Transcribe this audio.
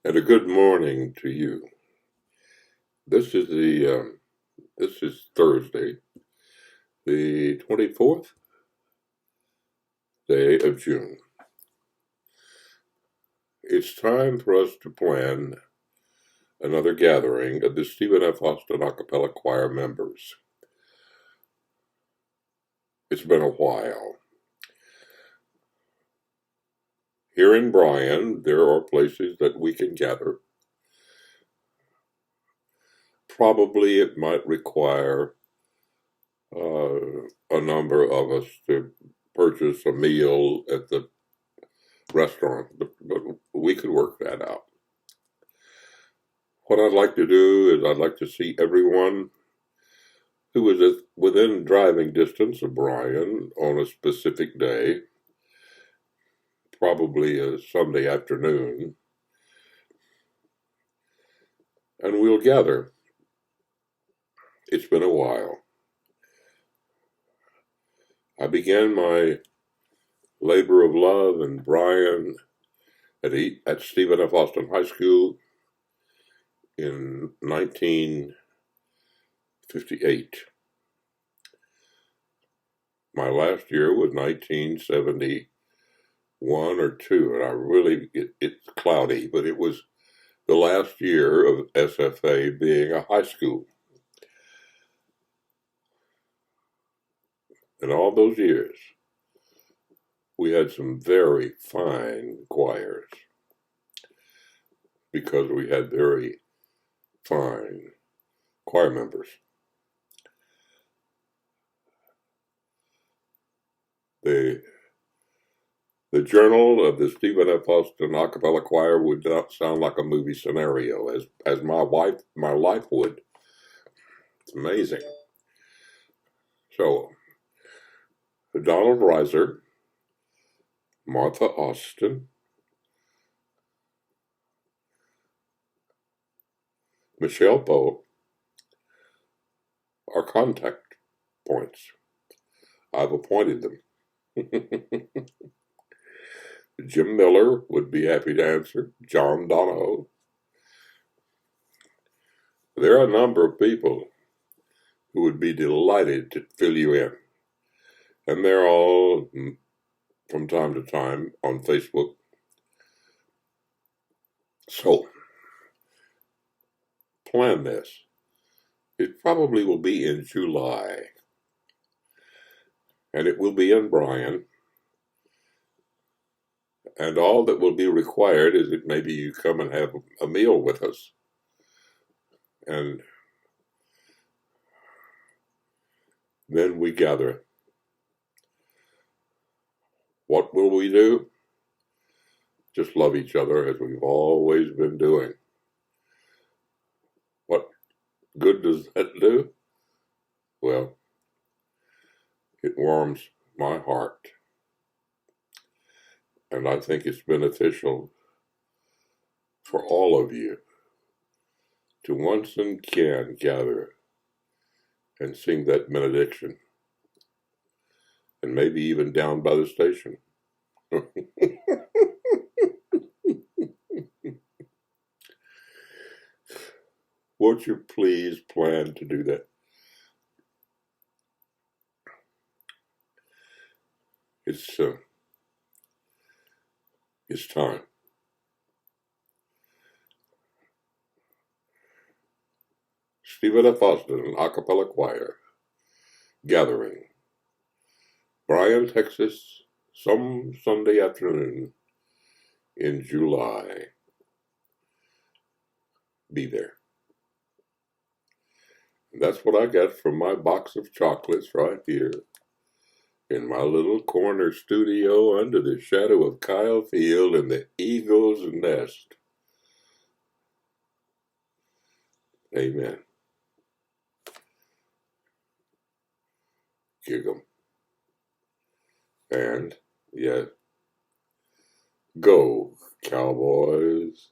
And a good morning to you. This is Thursday, the 24th day of June. It's time for us to plan another gathering of the Stephen F. Austin a cappella choir members. It's been a while. Here in Bryan, there are places that we can gather. Probably it might require a number of us to purchase a meal at the restaurant, but we could work that out. What I'd like to do is I'd like to see everyone who is within driving distance of Bryan on a specific day, probably a Sunday afternoon, and we'll gather. It's been a while. I began my labor of love in Bryan at Stephen F. Austin High School in 1958. My last year was 1971 or 2, and it's cloudy, but it was the last year of SFA being a high school. In all those years, we had some very fine choirs because we had very fine choir members. The journal of the Stephen F. Austin a cappella choir would not sound like a movie scenario, as my life would. It's amazing. So, Donald Reiser, Martha Austin, Michelle Poe are contact points. I've appointed them. Jim Miller would be happy to answer. John Donahoe. There are a number of people who would be delighted to fill you in. And they're all, from time to time, on Facebook. So, plan this. It probably will be in July. And it will be in Bryan. And all that will be required is that maybe you come and have a meal with us. And then we gather. What will we do? Just love each other as we've always been doing. What good does that do? Well, it warms my heart. And I think it's beneficial for all of you to once and again gather and sing that benediction. And maybe even down by the station. Won't you please plan to do that? It's time. Stephen F. Austin a cappella choir gathering. Bryan, Texas, some Sunday afternoon in July. Be there. And that's what I got from my box of chocolates right here in my little corner studio under the shadow of Kyle Field and the Eagle's Nest. Amen. Giggle. And, yes, go, Cowboys.